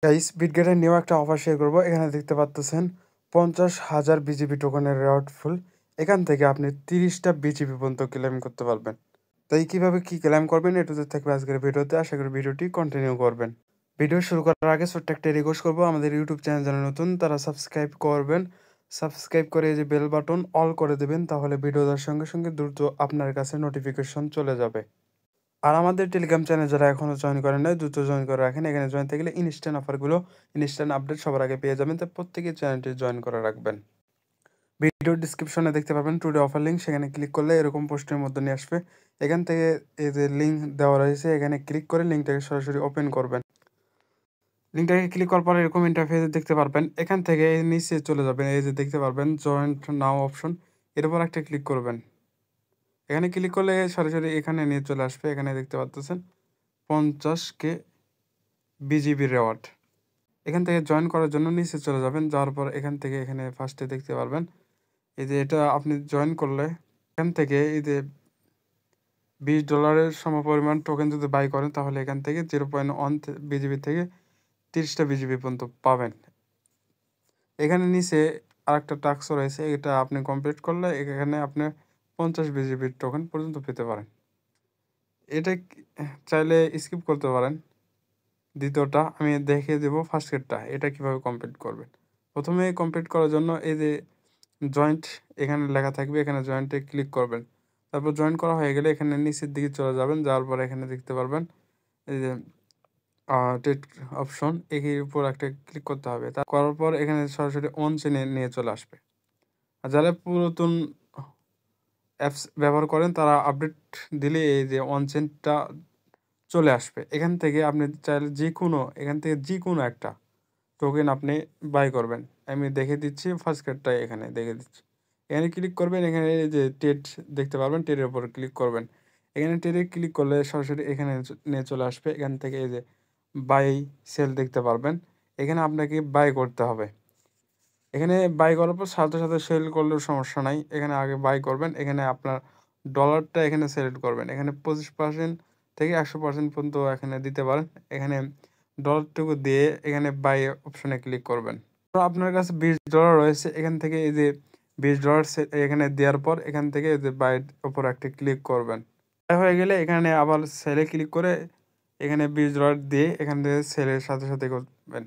Guys বিটগেটের new একটা offer share করবো। এখানে দেখতে পাচ্ছেন 50,000 বিজিবি টোকেনের রেওয়ার্ড ফুল। এখান থেকে আপনি 30টা বিজিবি পর্যন্ত ক্লেম করতে পারবেন। তাই কিভাবে কি ক্লেম করবেন এটুকু থাকবে আজকের ভিডিওতে। আশা করি ভিডিওটি কন্টিনিউ করবেন। ভিডিও শুরু করার আগে ছোট্ট একটা রিকোয়েস্ট করবো, আমাদের ইউটিউব চ্যানেল যারা নতুন তারা সাবস্ক্রাইব করবেন। সাবস্ক্রাইব করে এই যে বেল বাটন অল করে দেবেন, তাহলে ভিডিও দেওয়ার সঙ্গে সঙ্গে দ্রুত আপনার কাছে নোটিফিকেশন চলে যাবে। আর আমাদের টেলিগ্রাম চ্যানেল যারা এখনো জয়েন করেন নাই দ্রুত জয়েন করে রাখেন। এখানে জয়েন থাকলে গেলে ইনস্ট্যান্ট অফারগুলো, ইনস্ট্যান্ট আপডেট সবার আগে পেয়ে যাবেন। তো প্রত্যেকেই চ্যানেলটি জয়েন করে রাখবেন। ভিডিও ডিসক্রিপশনে দেখতে পাবেন টুডে অফার লিঙ্ক, সেখানে ক্লিক করলে এরকম পোস্টের মধ্যে নিয়ে আসবে। এখান থেকে এই যে লিঙ্ক দেওয়া রয়েছে এখানে ক্লিক করে লিঙ্কটাকে সরাসরি ওপেন করবেন। লিঙ্কটাকে ক্লিক করার পরে এরকম ইন্টারফেস দেখতে পারবেন। এখান থেকে নিচে চলে যাবেন, এই যে দেখতে পারবেন জয়েন্ট নাও অপশন, এর উপর একটা ক্লিক করবেন। এখানে ক্লিক করলে সরাসরি এখানে নিয়ে চলে আসবে। এখানে দেখতে পাচ্ছেন 50K বিজিবি রেওয়ার্ড। এখান থেকে জয়েন করার জন্য নিচে চলে যাবেন, যাওয়ার পর এখান থেকে এখানে ফার্স্টে দেখতে পারবেন এই যে এটা আপনি জয়েন করলে এখান থেকে এই যে $20 সমপরিমাণ টোকেন যদি বাই করেন তাহলে এখান থেকে 0.1 বিজিবি থেকে 30টা বিজিবি পর্যন্ত পাবেন। এখানে নিচে আরেকটা টাস্ক রয়েছে, এটা আপনি কমপ্লিট করলে এখানে আপনি 50 বিজিবির টোকেন পর্যন্ত পেতে পারেন। এটা চাইলে স্কিপ করতে পারেন। দ্বিতীয়টা আমি দেখিয়ে দেবো ফার্স্ট এডটা, এটা কিভাবে কমপ্লিট করবেন। প্রথমে কমপ্লিট করার জন্য এই যে জয়েন্ট এখানে লেখা থাকবে, এখানে জয়েন্টে ক্লিক করবেন। তারপর জয়েন করা হয়ে গেলে এখানে নিচের দিকে চলে যাবেন, যাওয়ার পর এখানে দেখতে পারবেন এই যে টেট অপশন, এর উপর একটা ক্লিক করতে হবে। তা করার পর এখানে সরাসরি অন চেনে নিয়ে চলে আসবে। আর যারা পুরাতন অ্যাপস ব্যবহার করেন তারা আপডেট দিলে এই যে অন চেনটা চলে আসবে। এখান থেকে আপনি চাইলে এখান থেকে যে কোনো একটা টোকেন আপনি বাই করবেন। আমি দেখে দিচ্ছি, ফার্স্ট কার্ডটাই এখানে দেখে দিচ্ছি। এখানে ক্লিক করবেন, এখানে এই যে টেট দেখতে পারবেন, টেটের উপর ক্লিক করবেন। এখানে টেটে ক্লিক করলে সরাসরি এখানে নিয়ে চলে আসবে। এখান থেকে এই যে বাই সেল দেখতে পারবেন, এখানে আপনাকে বাই করতে হবে। এখানে বাই করার পর সাথে সাথে সেল করলেও সমস্যা নাই, এখানে আগে বাই করবেন। এখানে আপনার ডলারটা এখানে সিলেক্ট করবেন, এখানে 25% থেকে 100% পর্যন্ত এখানে দিতে পারেন। এখানে ডলারটুকু দিয়ে এখানে বাই অপশনে ক্লিক করবেন। তো আপনার কাছে $20 রয়েছে, এখান থেকে এই যে $20 এখানে দেওয়ার পর এখান থেকে এই যে বাইয়ের ওপর একটা ক্লিক করবেন। হয়ে গেলে এখানে আবার সেলে ক্লিক করে এখানে $20 দিয়ে এখান থেকে সেলের সাথে সাথে করবেন।